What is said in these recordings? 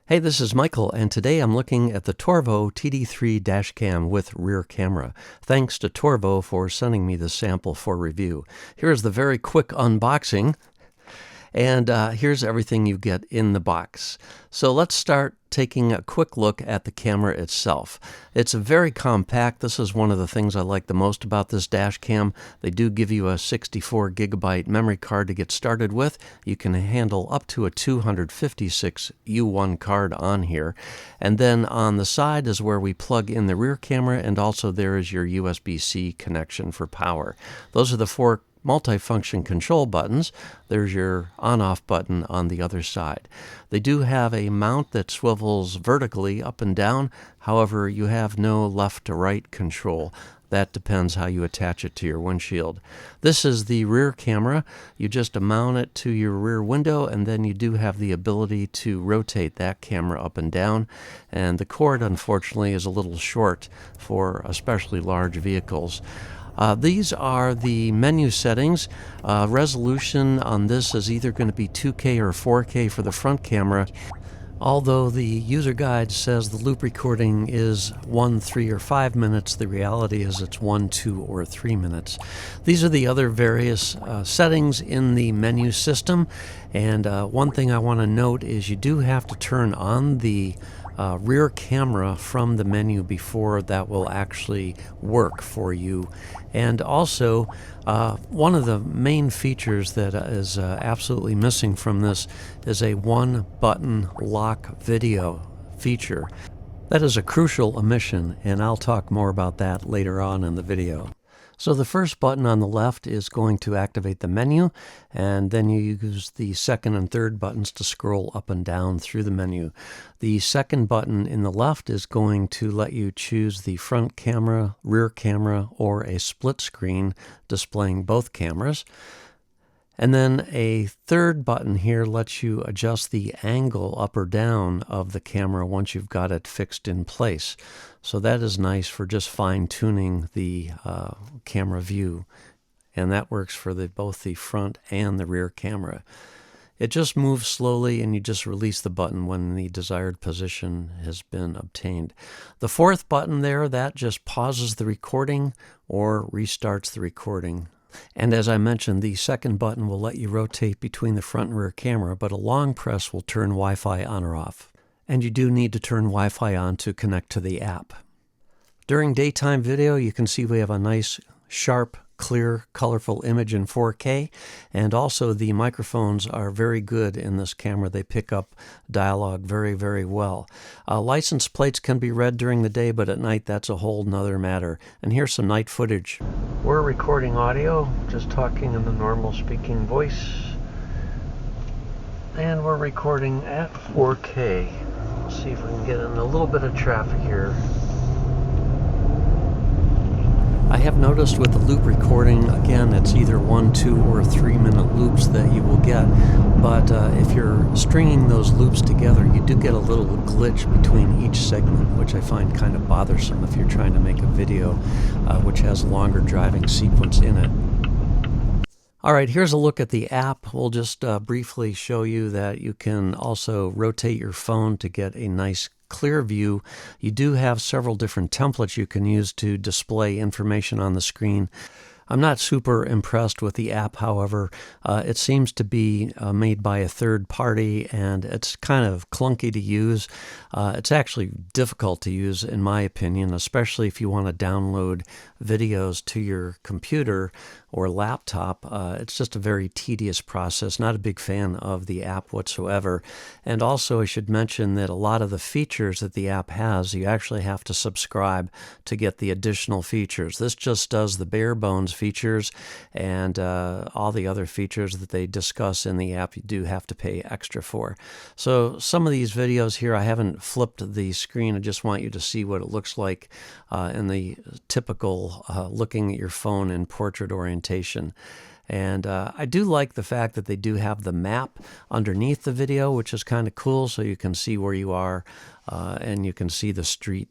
Hey, this is Michael, and today I'm looking at the Torvo TD3 Dashcam with rear camera. Thanks to Torvo for sending me the sample for review. Here's the very quick unboxing, and here's everything you get in the box. So let's start taking a quick look at the camera itself. It's very compact. This is one of the things I like the most about this dash cam. They do give you a 64 gigabyte memory card to get started with. You can handle up to a 256 U1 card on here. And then on the side is where we plug in the rear camera, and also there is your USB-C connection for power. Those are the four multifunction control buttons. There's your on-off button on the other side. They do have a mount that swivels vertically up and down. However, you have no left to right control. That depends how you attach it to your windshield. This is the rear camera. You just mount it to your rear window, and then you do have the ability to rotate that camera up and down. And the cord, unfortunately, is a little short for especially large vehicles. These are the menu settings. Resolution on this is either going to be 2K or 4K for the front camera. Although the user guide says the loop recording is 1, 3, or 5 minutes, the reality is it's 1, 2, or 3 minutes. These are the other various settings in the menu system. And one thing I want to note is you do have to turn on the rear camera from the menu before that will actually work for you. And also, one of the main features that is absolutely missing from this is a one-button lock video feature. That is a crucial omission, and I'll talk more about that later on in the video. So the first button on the left is going to activate the menu, and then you use the second and third buttons to scroll up and down through the menu. The second button in the left is going to let you choose the front camera, rear camera, or a split screen displaying both cameras. And then a third button here lets you adjust the angle up or down of the camera once you've got it fixed in place. So that is nice for just fine-tuning the camera view. And that works for both the front and the rear camera. It just moves slowly, and you just release the button when the desired position has been obtained. The fourth button there, that just pauses the recording or restarts the recording. And as I mentioned, the second button will let you rotate between the front and rear camera, but a long press will turn Wi-Fi on or off. And you do need to turn Wi-Fi on to connect to the app. During daytime video, you can see we have a nice, sharp, clear, colorful image in 4K, and also the microphones are very good in this camera. They pick up dialogue very, very well. License plates can be read during the day, but at night that's a whole nother matter. And here's some night footage. We're recording audio, just talking in the normal speaking voice, and we're recording at 4K. Let's see if we can get in a little bit of traffic here. I have noticed with the loop recording, again, it's either 1, 2, or 3 minute loops that you will get. But if you're stringing those loops together, you do get a little glitch between each segment, which I find kind of bothersome if you're trying to make a video which has a longer driving sequence in it. All right, here's a look at the app. We'll just briefly show you that you can also rotate your phone to get a nice clear view. You do have several different templates you can use to display information on the screen. I'm not super impressed with the app, however. It seems to be made by a third party, and it's kind of clunky to use. It's actually difficult to use, in my opinion, especially if you want to download videos to your computer or laptop. It's just a very tedious process. Not a big fan of the app whatsoever. And also, I should mention that a lot of the features that the app has, you actually have to subscribe to get the additional features. This just does the bare bones features, and all the other features that they discuss in the app you do have to pay extra for. So some of these videos here, I haven't flipped the screen. I just want you to see what it looks like in the typical looking at your phone in portrait orientation. And I do like the fact that they do have the map underneath the video, which is kind of cool, so you can see where you are and you can see the street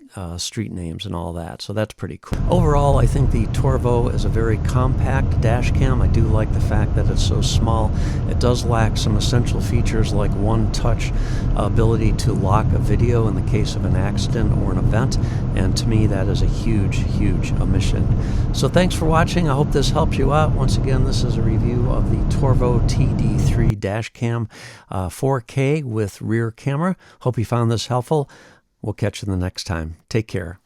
names and all that. So that's pretty cool. Overall, I think the Torvo is a very compact dash cam. I do like the fact that it's so small. It does lack some essential features like one-touch ability to lock a video in the case of an accident or an event, and to me that is a huge omission. So thanks for watching. I hope this helps you out. Once again, this is a review of the Torvo TD3 Dashcam 4K with rear camera. Hope you found this helpful. We'll catch you the next time. Take care.